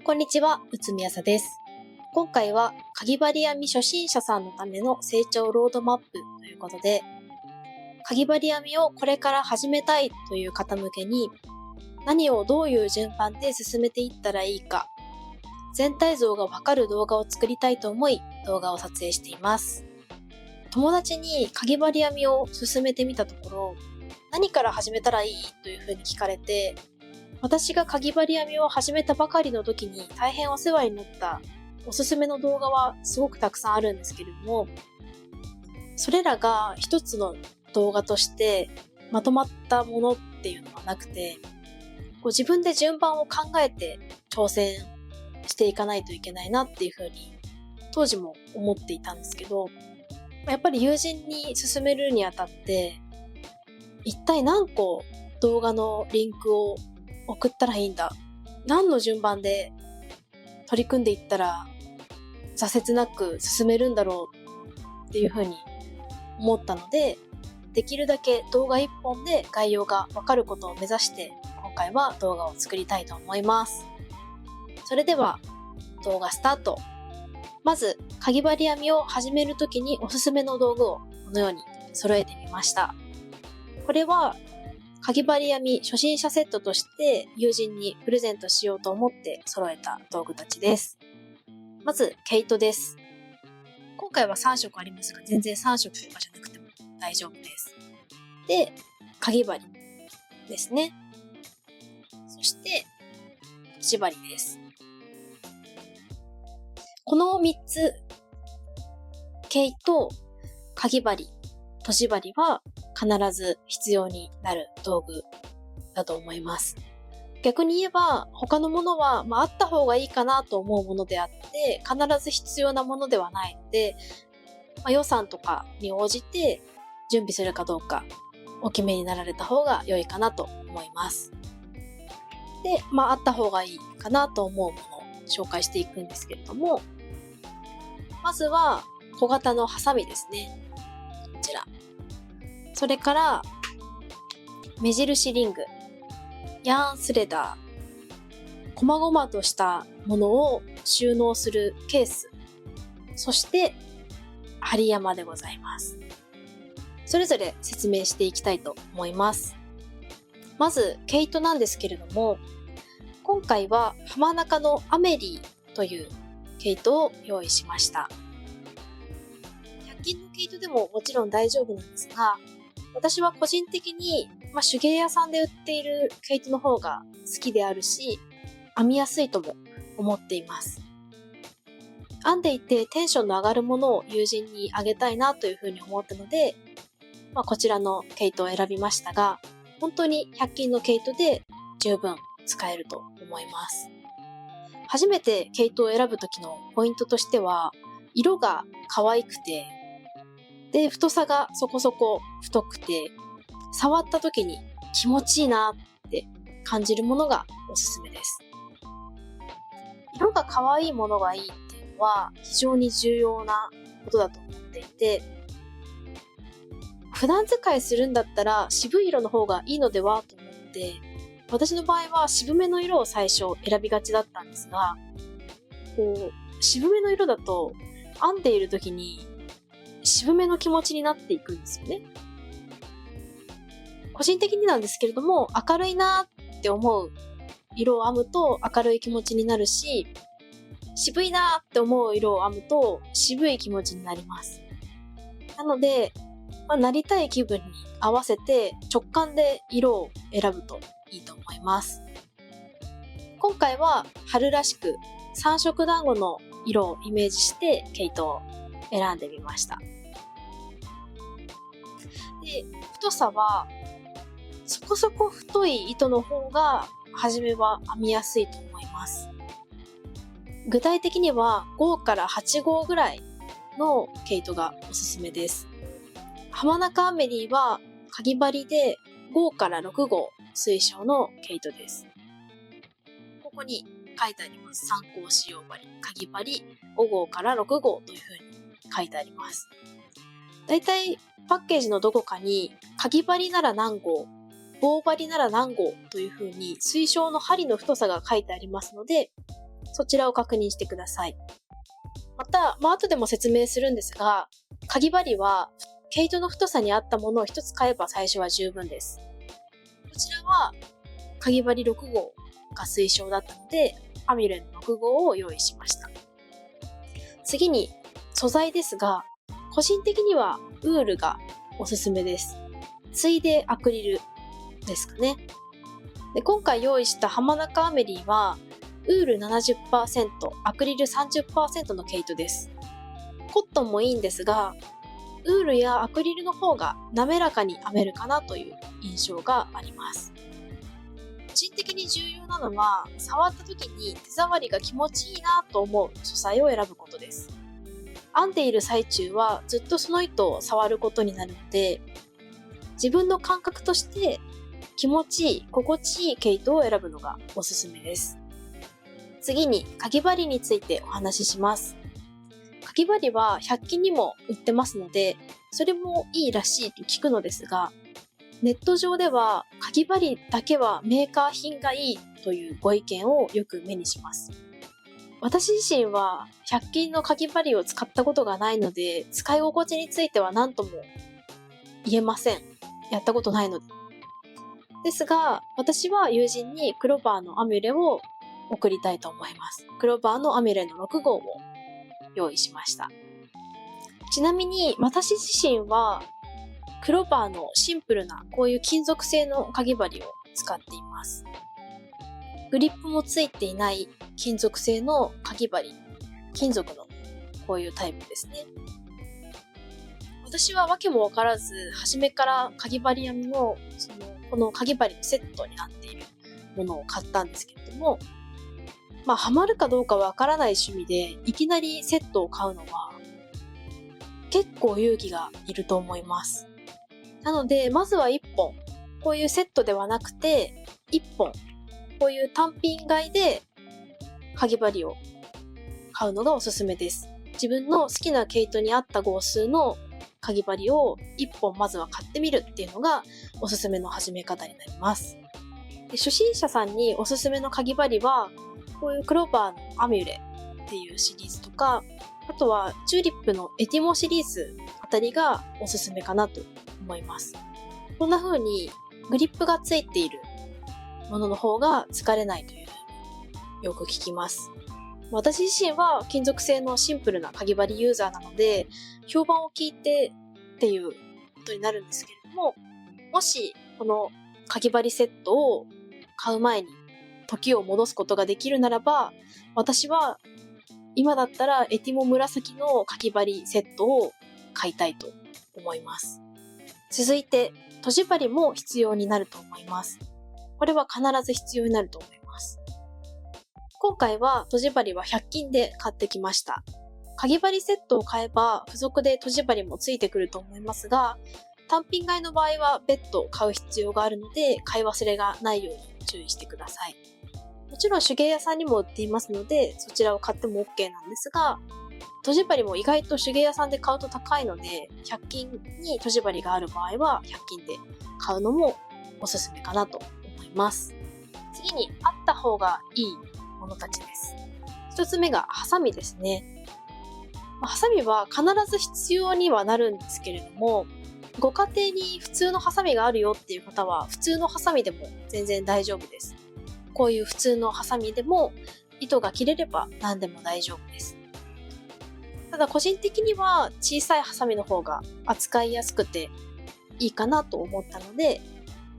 こんにちは、内海朝です。今回は、かぎ針編み初心者さんのための成長ロードマップということで、かぎ針編みをこれから始めたいという方向けに、何をどういう順番で進めていったらいいか、全体像がわかる動画を作りたいと思い、動画を撮影しています。友達にかぎ針編みを進めてみたところ、何から始めたらいいというふうに聞かれて、私がかぎ針編みを始めたばかりの時に大変お世話になったおすすめの動画はすごくたくさんあるんですけれども、それらが一つの動画としてまとまったものっていうのはなくて、自分で順番を考えて挑戦していかないといけないなっていうふうに当時も思っていたんですけど、やっぱり友人に勧めるにあたって一体何個動画のリンクを送ったらいいんだ、何の順番で取り組んでいったら挫折なく進めるんだろうっていうふうに思ったので、できるだけ動画1本で概要がわかることを目指して今回は動画を作りたいと思います。それでは動画スタート。まずかぎ針編みを始めるときにおすすめの道具をこのように揃えてみました。これはかぎ針編み初心者セットとして友人にプレゼントしようと思って揃えた道具たちです。まず毛糸です。今回は3色ありますが、全然3色とかじゃなくても大丈夫です。で、かぎ針ですね。そして縛りです。この3つ、毛糸、かぎ針、とじ針は必ず必要になる道具だと思います。逆に言えば他のものは、あった方がいいかなと思うものであって必ず必要なものではないので、予算とかに応じて準備するかどうかお決めになられた方が良いかなと思います。で、あった方がいいかなと思うものを紹介していくんですけれども、まずは小型のハサミですね。こちら。それから目印リング、ヤーンスレダー、細々としたものを収納するケース、そして針山でございます。それぞれ説明していきたいと思います。まず毛糸なんですけれども、今回は浜中のアメリーという毛糸を用意しました。100均の毛糸でももちろん大丈夫なんですが、私は個人的に、手芸屋さんで売っている毛糸の方が好きであるし、編みやすいとも思っています。編んでいてテンションの上がるものを友人にあげたいなというふうに思ったので、こちらの毛糸を選びましたが、本当に100均の毛糸で十分使えると思います。初めて毛糸を選ぶ時のポイントとしては、色が可愛くて、で、太さがそこそこ太くて、触った時に気持ちいいなって感じるものがおすすめです。色が可愛いものがいいっていうのは非常に重要なことだと思っていて、普段使いするんだったら渋い色の方がいいのではと思って、私の場合は渋めの色を最初選びがちだったんですが、渋めの色だと編んでいる時に渋めの気持ちになっていくんですよね。個人的になんですけれども、明るいなって思う色を編むと明るい気持ちになるし、渋いなって思う色を編むと渋い気持ちになります。なので、なりたい気分に合わせて直感で色を選ぶといいと思います。今回は春らしく三色団子の色をイメージして毛糸を選んでみました。で、太さはそこそこ太い糸の方が初めは編みやすいと思います。具体的には5から8号ぐらいの毛糸がおすすめです。浜中アメリーはかぎ針で5から6号推奨の毛糸です。ここに書いてあります。参考使用針、かぎ針5号から6号というふうに書いてあります。だいたいパッケージのどこかにかぎ針なら何号、棒針なら何号というふうに推奨の針の太さが書いてありますので、そちらを確認してください。また、後でも説明するんですが、かぎ針は毛糸の太さに合ったものを一つ買えば最初は十分です。こちらはかぎ針6号が推奨だったので、アミュレの6号を用意しました。次に素材ですが、個人的にはウールがおすすめです。次いでアクリルですかね。で、今回用意した浜中アメリーはウール 70%、アクリル 30% の毛糸です。コットンもいいんですが、ウールやアクリルの方が滑らかに編めるかなという印象があります。個人的に重要なのは、触った時に手触りが気持ちいいなと思う素材を選ぶことです。編んでいる最中はずっとその糸を触ることになるので、自分の感覚として気持ちいい、心地いい毛糸を選ぶのがおすすめです。次にかぎ針についてお話しします。かぎ針は100均にも売ってますので、それもいいらしいと聞くのですが、ネット上ではかぎ針だけはメーカー品がいいというご意見をよく目にします。私自身は100均のかぎ針を使ったことがないので、使い心地については何とも言えません。やったことないので。ですが、私は友人にクロバーのアミュレを送りたいと思います。クロバーのアミュレの6号を用意しました。ちなみに私自身はクロバーのシンプルなこういう金属製のかぎ針を使っています。グリップもついていない金属製のかぎ針、金属のこういうタイプですね。私は訳もわからず、初めからかぎ針編みのこのかぎ針のセットになっているものを買ったんですけれども、ハマるかどうかわからない趣味でいきなりセットを買うのは結構勇気がいると思います。なので、まずは1本、こういうセットではなくて1本、こういう単品買いでかぎ針を買うのがおすすめです。自分の好きな毛糸に合った号数のかぎ針を1本まずは買ってみるっていうのがおすすめの始め方になります。で、初心者さんにおすすめのかぎ針はこういうクローバーのアミュレっていうシリーズとか、あとはチューリップのエティモシリーズあたりがおすすめかなと思います。こんな風にグリップがついているものの方が疲れないというよく聞きます。私自身は金属製のシンプルなかぎ針ユーザーなので、評判を聞いてっていうことになるんですけれども、もしこのかぎ針セットを買う前に時を戻すことができるならば、私は今だったらエティモ紫のかぎ針セットを買いたいと思います。続いて、とじ針も必要になると思います。これは必ず必要になると思います。今回はとじ針は100均で買ってきました。かぎ針セットを買えば付属でとじ針もついてくると思いますが、単品買いの場合は別途買う必要があるので、買い忘れがないように注意してください。もちろん手芸屋さんにも売っていますので、そちらを買っても OK なんですが、とじ針も意外と手芸屋さんで買うと高いので、100均にとじ針がある場合は100均で買うのもおすすめかなと思います。次にあった方がいいものたちです。一つ目がハサミですね。ハサミは必ず必要にはなるんですけれども、ご家庭に普通のハサミがあるよっていう方は普通のハサミでも全然大丈夫です。こういう普通のハサミでも糸が切れれば何でも大丈夫です。ただ個人的には小さいハサミの方が扱いやすくていいかなと思ったので、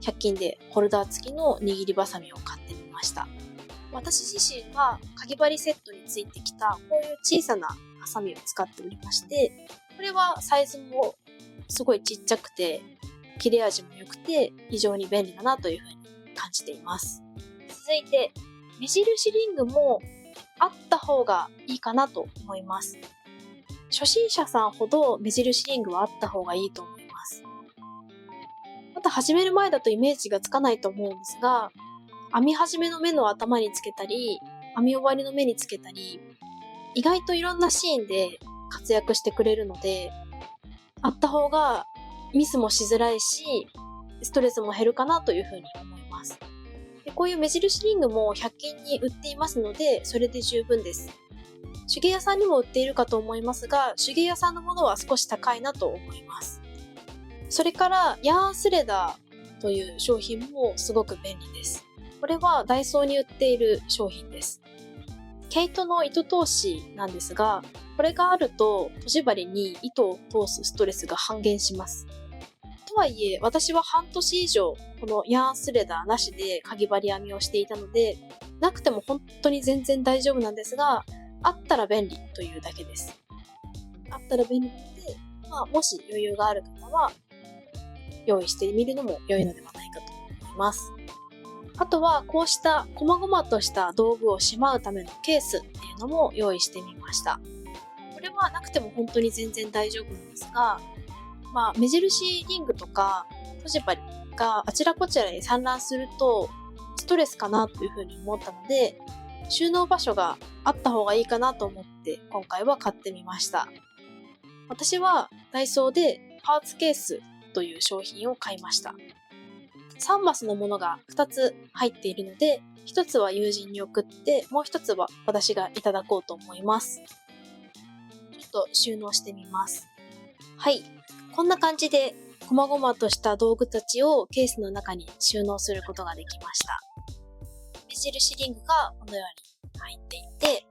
100均でホルダー付きの握りバサミを買ってみました。私自身はかぎ針セットについてきたこういう小さなハサミを使っておりまして、これはサイズもすごいちっちゃくて切れ味も良くて非常に便利だなというふうに感じています。続いて目印リングもあった方がいいかなと思います。初心者さんほど目印リングはあった方がいいと思います。また始める前だとイメージがつかないと思うんですが、編み始めの目の頭につけたり、編み終わりの目につけたり、意外といろんなシーンで活躍してくれるので、あった方がミスもしづらいし、ストレスも減るかなというふうに思います。でこういう目印リングも100均に売っていますので、それで十分です。手芸屋さんにも売っているかと思いますが、手芸屋さんのものは少し高いなと思います。それからヤーンスレダーという商品もすごく便利です。これはダイソーに売っている商品です。毛糸の糸通しなんですが、これがあるととじ針に糸を通すストレスが半減します。とはいえ、私は半年以上このヤーンスレダーなしでかぎ針編みをしていたので、なくても本当に全然大丈夫なんですが、あったら便利というだけです。あったら便利なので、もし余裕がある方は用意してみるのも良いのではないかと思います。あとはこうした細々とした道具をしまうためのケースっていうのも用意してみました。これはなくても本当に全然大丈夫なんですが、目印リングとかとじ針があちらこちらに散乱するとストレスかなというふうに思ったので、収納場所があった方がいいかなと思って今回は買ってみました。私はダイソーでパーツケースという商品を買いました。3マスのものが2つ入っているので、1つは友人に送って、もう1つは私がいただこうと思います。ちょっと収納してみます。はい。こんな感じで、細々とした道具たちをケースの中に収納することができました。目印リングがこのように入っていて、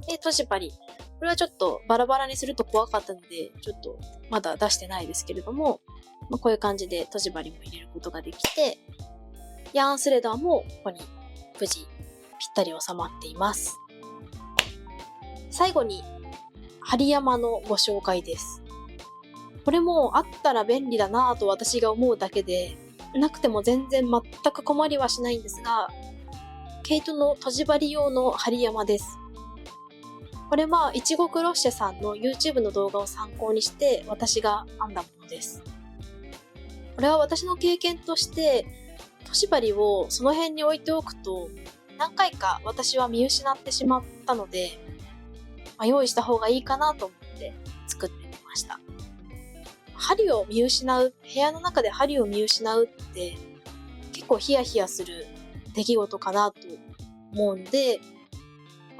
で、とじ針。これはちょっとバラバラにすると怖かったので、ちょっとまだ出してないですけれども、こういう感じでとじ針も入れることができて、ヤーンスレダーもここに無事ぴったり収まっています。最後に針山のご紹介です。これもあったら便利だなぁと私が思うだけで、なくても全然全く困りはしないんですが、毛糸のとじ針用の針山です。これはいちごクロッシェさんの YouTube の動画を参考にして私が編んだものです。これは私の経験として、とじ針をその辺に置いておくと何回か私は見失ってしまったので、用意した方がいいかなと思って作ってみました。針を見失う、部屋の中で針を見失うって結構ヒヤヒヤする出来事かなと思うんで、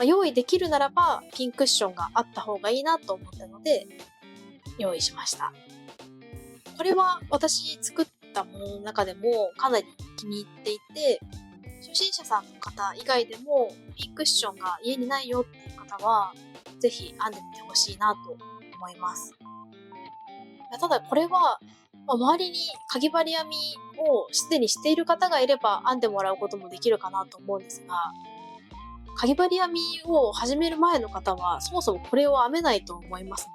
用意できるならばピンクッションがあった方がいいなと思ったので用意しました。これは私作ったものの中でもかなり気に入っていて、初心者さんの方以外でもピンクッションが家にないよっていう方はぜひ編んでみてほしいなと思います。ただこれは周りにかぎ針編みをすでにしている方がいれば編んでもらうこともできるかなと思うんですが、かぎ針編みを始める前の方はそもそもこれを編めないと思います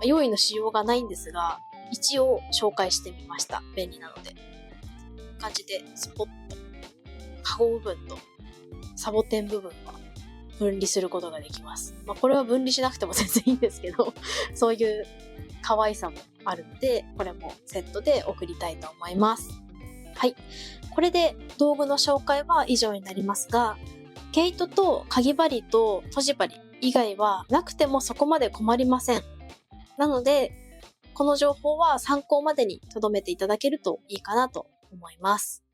ので、用意のしようがないんですが、一応紹介してみました。便利なので。こんな感じでスポッとカゴ部分とサボテン部分は分離することができます。これは分離しなくても全然いいんですけど、そういう可愛さもあるので、これもセットで送りたいと思います。はい。これで道具の紹介は以上になりますが、毛糸とかぎ針ととじ針以外はなくてもそこまで困りません。なので、この情報は参考までに留めていただけるといいかなと思います。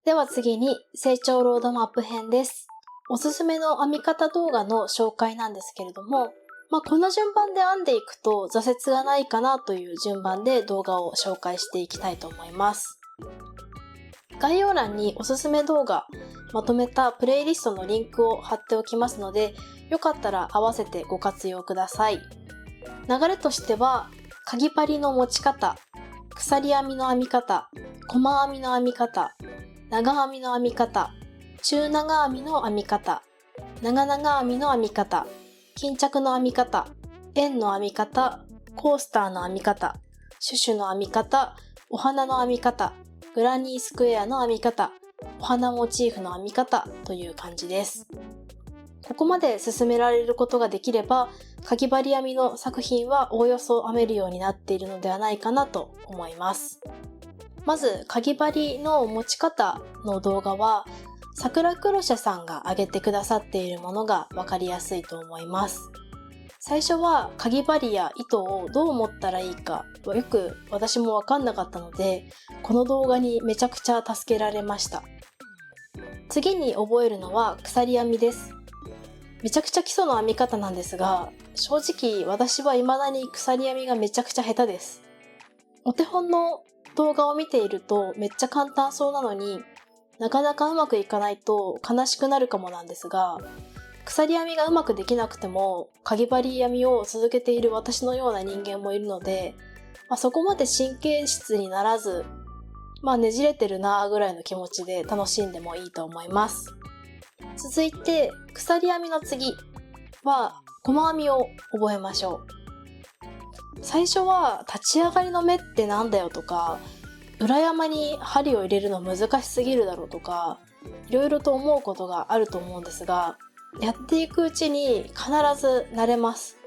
では次に成長ロードマップ編です。おすすめの編み方動画の紹介なんですけれども、この順番で編んでいくと挫折がないかなという順番で動画を紹介していきたいと思います。概要欄におすすめ動画まとめたプレイリストのリンクを貼っておきますので、よかったら合わせてご活用ください。流れとしては、かぎ針の持ち方、鎖編みの編み方、細編みの編み方、長編みの編み方、中長編みの編み方、長々編みの編み方、巾着の編み方、円の編み方、コースターの編み方、シュシュの編み方、お花の編み方、グラニースクエアの編み方、お花モチーフの編み方という感じです。ここまで進められることができれば、かぎ針編みの作品はおおよそ編めるようになっているのではないかなと思います。まず、かぎ針の持ち方の動画は、さくらクロシェさんが上げてくださっているものがわかりやすいと思います。最初はかぎ針や糸をどう持ったらいいかはよく私もわかんなかったので、この動画にめちゃくちゃ助けられました。次に覚えるのは鎖編みです。めちゃくちゃ基礎の編み方なんですが、正直私は未だに鎖編みがめちゃくちゃ下手です。お手本の動画を見ているとめっちゃ簡単そうなのに、なかなかうまくいかないと悲しくなるかもなんですが、鎖編みがうまくできなくても、かぎ針編みを続けている私のような人間もいるので、そこまで神経質にならず、ねじれてるなーぐらいの気持ちで楽しんでもいいと思います。続いて、鎖編みの次は、細編みを覚えましょう。最初は、立ち上がりの目ってなんだよとか、裏山に針を入れるの難しすぎるだろうとか、いろいろと思うことがあると思うんですが、やっていくうちに必ず慣れます。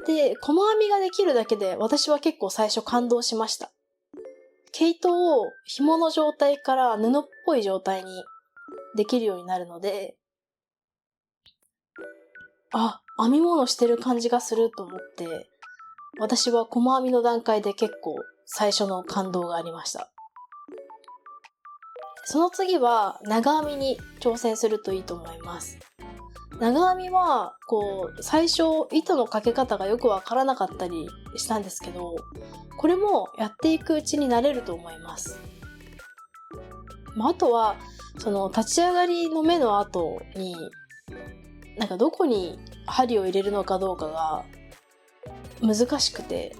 で、細編みができるだけで私は結構最初感動しました。毛糸を紐の状態から布っぽい状態にできるようになるので、編み物してる感じがすると思って、私は細編みの段階で結構最初の感動がありました。その次は長編みに挑戦するといいと思います。長編みは最初糸のかけ方がよくわからなかったりしたんですけど、これもやっていくうちに慣れると思います。あとはその立ち上がりの目の後にどこに針を入れるのかどうかが難しくて、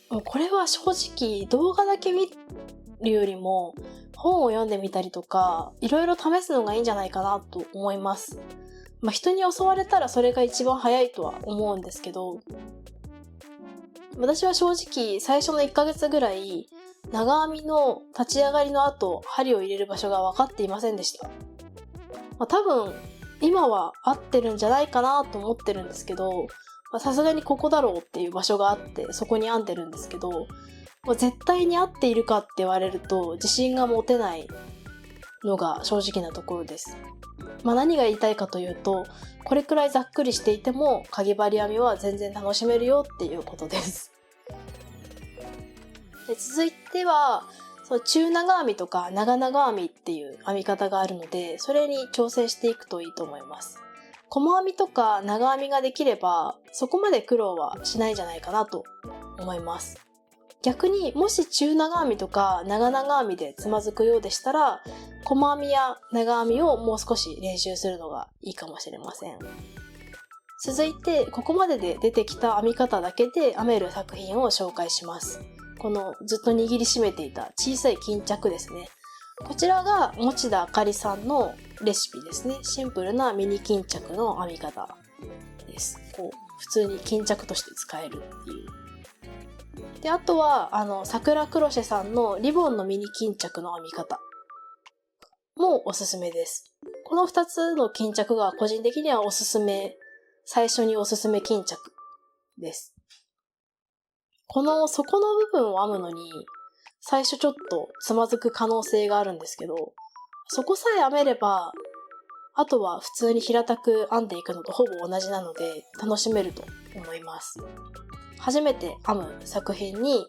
これは正直動画だけ見るよりも本を読んでみたりとかいろいろ試すのがいいんじゃないかなと思います。人に教われたらそれが一番早いとは思うんですけど、私は正直最初の1ヶ月ぐらい長編みの立ち上がりの後針を入れる場所が分かっていませんでした。多分今は合ってるんじゃないかなと思ってるんですけど、さすがにここだろうっていう場所があってそこに編んでるんですけど、絶対に合っているかって言われると自信が持てないのが正直なところです。何が言いたいかというと、これくらいざっくりしていてもかぎ針編みは全然楽しめるよっていうことです。で、続いては中長編みとか長々編みっていう編み方があるので、それに挑戦していくといいと思います。細編みとか長編みができればそこまで苦労はしないんじゃないかなと思います。逆にもし中長編みとか長々編みでつまずくようでしたら、細編みや長編みをもう少し練習するのがいいかもしれません。続いてここまでで出てきた編み方だけで編める作品を紹介します。このずっと握りしめていた小さい巾着ですね。こちらが持田あかりさんのレシピですね。シンプルなミニ巾着の編み方です。普通に巾着として使えるっていう。で、あとは桜クロシェさんのリボンのミニ巾着の編み方もおすすめです。この2つの巾着が個人的には最初におすすめ巾着です。この底の部分を編むのに最初ちょっとつまずく可能性があるんですけど、そこさえ編めればあとは普通に平たく編んでいくのとほぼ同じなので楽しめると思います。初めて編む作品に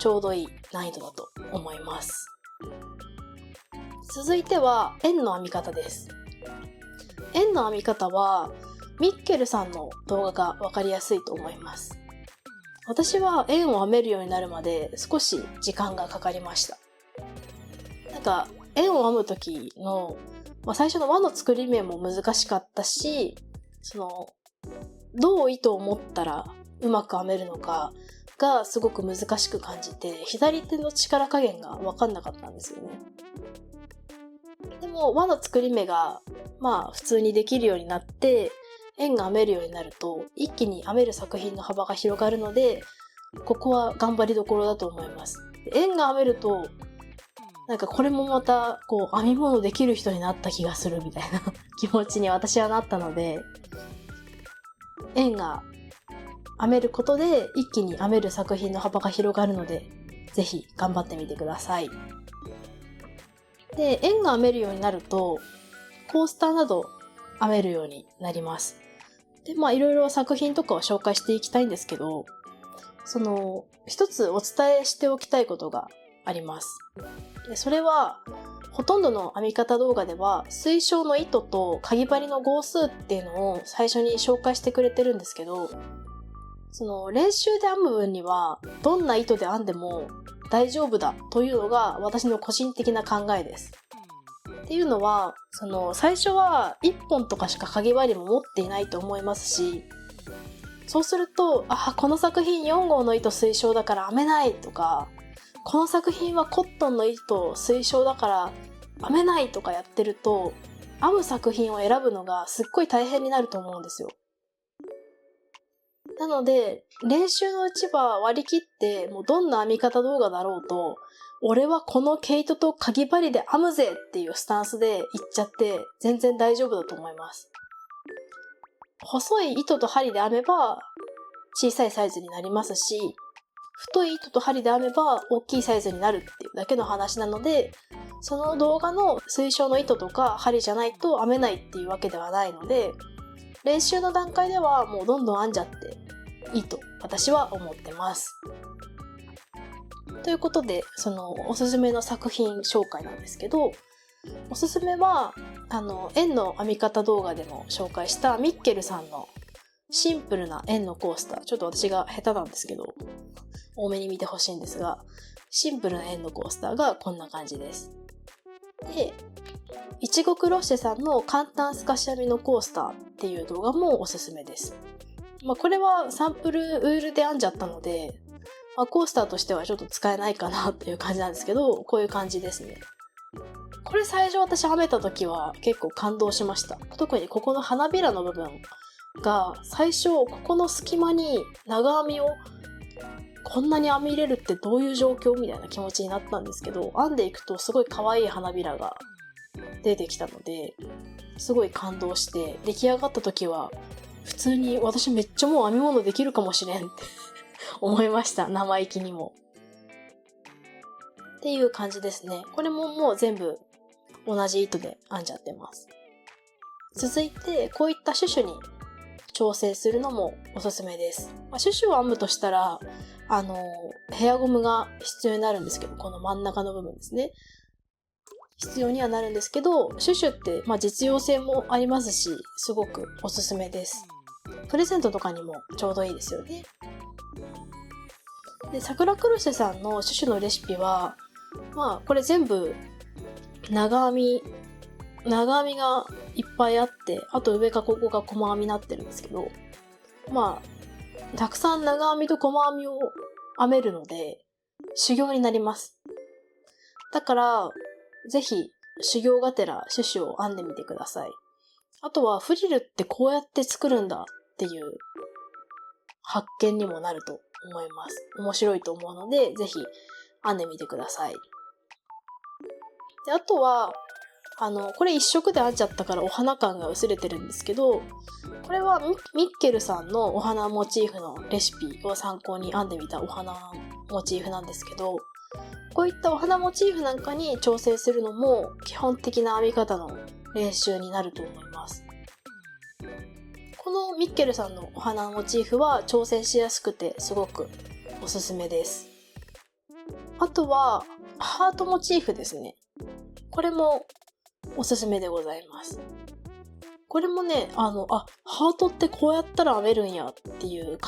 ちょうどいい難易度だと思います。続いては円の編み方です。円の編み方はミッケルさんの動画がわかりやすいと思います。私は円を編めるようになるまで少し時間がかかりました。円を編む時の、最初の輪の作り目も難しかったし、どう糸を持ったらうまく編めるのかがすごく難しく感じて、左手の力加減が分かんなかったんですよね。でも輪の作り目が普通にできるようになって円が編めるようになると一気に編める作品の幅が広がるので、ここは頑張りどころだと思います。円が編めるとこれもまた編み物できる人になった気がするみたいな気持ちに私はなったので、円が編めることで一気に編める作品の幅が広がるので、ぜひ頑張ってみてください。で、円が編めるようになるとコースターなど編めるようになります。で、いろいろ作品とかを紹介していきたいんですけど、一つお伝えしておきたいことがあります。でそれは、ほとんどの編み方動画では、推奨の糸とかぎ針の号数っていうのを最初に紹介してくれてるんですけど、練習で編む分には、どんな糸で編んでも大丈夫だというのが私の個人的な考えです。っていうのは、最初は1本とかしかかぎ針も持っていないと思いますし、そうすると、この作品4号の糸推奨だから編めないとか、この作品はコットンの糸推奨だから編めないとかやってると、編む作品を選ぶのがすっごい大変になると思うんですよ。なので、練習のうちは割り切って、もうどんな編み方動画だろうと、俺はこの毛糸とかぎ針で編むぜっていうスタンスでいっちゃって全然大丈夫だと思います。細い糸と針で編めば小さいサイズになりますし、太い糸と針で編めば大きいサイズになるっていうだけの話なので、その動画の推奨の糸とか針じゃないと編めないっていうわけではないので、練習の段階ではもうどんどん編んじゃっていいと私は思ってます。ということで、おすすめの作品紹介なんですけど、おすすめは円の編み方動画でも紹介したミッケルさんのシンプルな円のコースター。ちょっと私が下手なんですけど、多めに見てほしいんですが、シンプルな円のコースターがこんな感じです。で、いちごクロッシェさんの簡単透かし編みのコースターっていう動画もおすすめです。これはサンプルウールで編んじゃったので、コースターとしてはちょっと使えないかなっていう感じなんですけど、こういう感じですね。これ最初私編めた時は結構感動しました。特にここの花びらの部分が最初ここの隙間に長編みをこんなに編み入れるってどういう状況みたいな気持ちになったんですけど、編んでいくとすごい可愛い花びらが出てきたので、すごい感動して出来上がった時は普通に私めっちゃもう編み物できるかもしれんって思いました。生意気にも。っていう感じですね。これももう全部同じ糸で編んじゃってます。続いて、こういったシュシュに調整するのもおすすめです。シュシュを編むとしたら、ヘアゴムが必要になるんですけど、この真ん中の部分ですね。必要にはなるんですけど、シュシュって実用性もありますし、すごくおすすめです。プレゼントとかにもちょうどいいですよね。で、桜クロシェさんのシュシュのレシピは、これ全部長編みがいっぱいあって、あと上がここが細編みになってるんですけど、たくさん長編みと細編みを編めるので、修行になります。だから、ぜひ修行がてらシュシュを編んでみてください。あとはフリルってこうやって作るんだっていう発見にもなると思います。面白いと思うので、ぜひ編んでみてください。で、あとは、これ一色で編んじゃったからお花感が薄れてるんですけど、これはミッケルさんのお花モチーフのレシピを参考に編んでみたお花モチーフなんですけど、こういったお花モチーフなんかに調整するのも基本的な編み方の練習になると思います。このミッケルさんのお花モチーフは調整しやすくてすごくおすすめです。あとはハートモチーフですね。これもおすすめでございます。これもね、ハートってこうやったら編めるんやっていう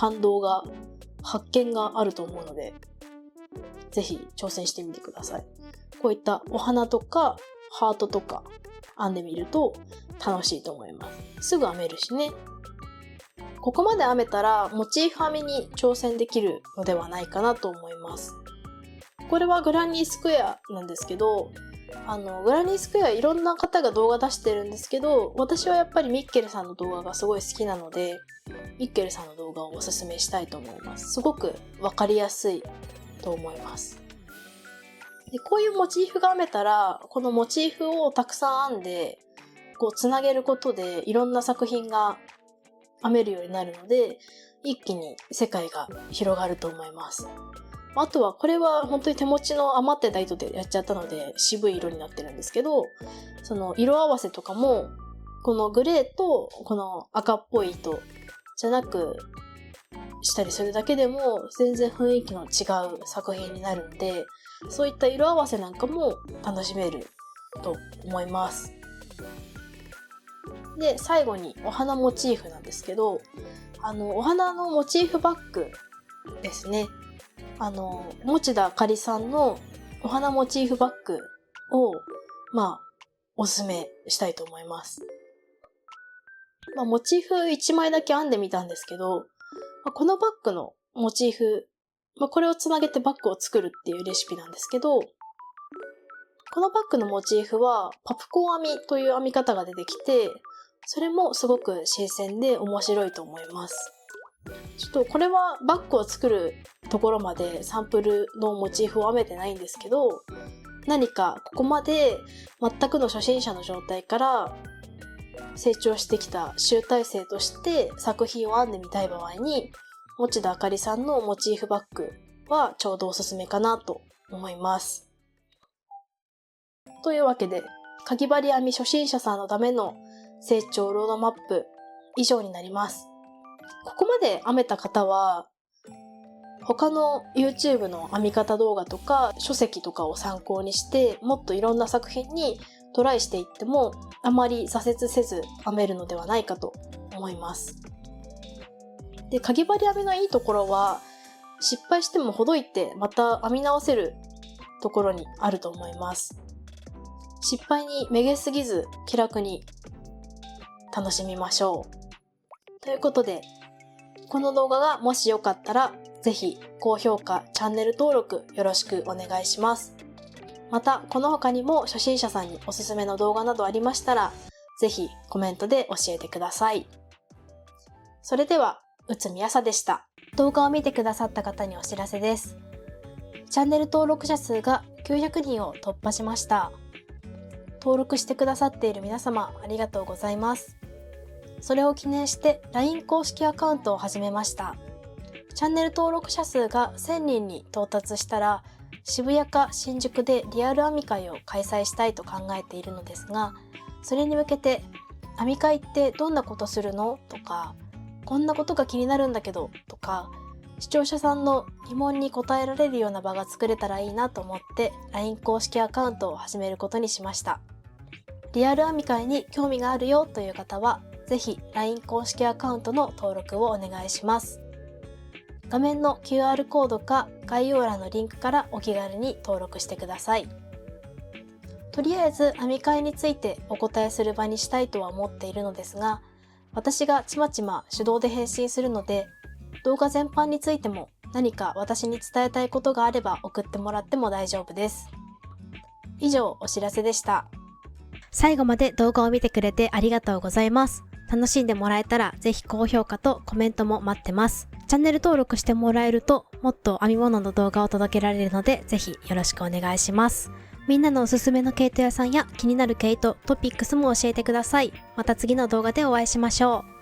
発見があると思うので、ぜひ挑戦してみてください。こういったお花とかハートとか編んでみると楽しいと思います。すぐ編めるしね。ここまで編めたらモチーフ編みに挑戦できるのではないかなと思います。これはグラニースクエアなんですけど、グラニースクエアいろんな方が動画出してるんですけど、私はやっぱりミッケルさんの動画がすごい好きなので、ミッケルさんの動画をおすすめしたいと思います。すごくわかりやすいと思います。で、こういうモチーフが編めたら、このモチーフをたくさん編んで、つなげることでいろんな作品が編めるようになるので、一気に世界が広がると思います。あとはこれは本当に手持ちの余ってた糸でやっちゃったので渋い色になってるんですけど、その色合わせとかもこのグレーとこの赤っぽい糸じゃなくしたりするだけでも全然雰囲気の違う作品になるんで、そういった色合わせなんかも楽しめると思います。で、最後にお花モチーフなんですけど、お花のモチーフバッグですね。持田あかりさんのお花モチーフバッグを、おすすめしたいと思います。モチーフ1枚だけ編んでみたんですけど、このバッグのモチーフ、これをつなげてバッグを作るっていうレシピなんですけど、このバッグのモチーフはパプコン編みという編み方が出てきて、それもすごく新鮮で面白いと思います。ちょっとこれはバッグを作るところまでサンプルのモチーフを編めてないんですけど、何かここまで全くの初心者の状態から成長してきた集大成として作品を編んでみたい場合に、持田あかりさんのモチーフバッグはちょうどおすすめかなと思います。というわけで、かぎ針編み初心者さんのための成長ロードマップ以上になります。ここまで編めた方は、他の YouTube の編み方動画とか書籍とかを参考にして、もっといろんな作品にトライしていっても、あまり挫折せず編めるのではないかと思います。で、かぎ針編みのいいところは、失敗してもほどいてまた編み直せるところにあると思います。失敗にめげすぎず気楽に楽しみましょう。ということで、この動画がもしよかったら、ぜひ高評価、チャンネル登録よろしくお願いします。また、この他にも初心者さんにおすすめの動画などありましたら、ぜひコメントで教えてください。それでは、内海あさでした。動画を見てくださった方にお知らせです。チャンネル登録者数が900人を突破しました。登録してくださっている皆様、ありがとうございます。それを記念して LINE 公式アカウントを始めました。チャンネル登録者数が1000人に到達したら、渋谷か新宿でリアル編み会を開催したいと考えているのですが、それに向けて、編み会ってどんなことするの？とか、こんなことが気になるんだけど、とか、視聴者さんの疑問に答えられるような場が作れたらいいなと思って LINE 公式アカウントを始めることにしました。リアル編み会に興味があるよという方は、ぜひ LINE 公式アカウントの登録をお願いします。画面の QR コードか概要欄のリンクからお気軽に登録してください。とりあえず編み会についてお答えする場にしたいとは思っているのですが、私がちまちま手動で返信するので、動画全般についても何か私に伝えたいことがあれば送ってもらっても大丈夫です。以上、お知らせでした。最後まで動画を見てくれてありがとうございます。楽しんでもらえたらぜひ高評価とコメントも待ってます。チャンネル登録してもらえるともっと編み物の動画を届けられるのでぜひよろしくお願いします。みんなのおすすめの毛糸屋さんや気になる毛糸、トピックスも教えてください。また次の動画でお会いしましょう。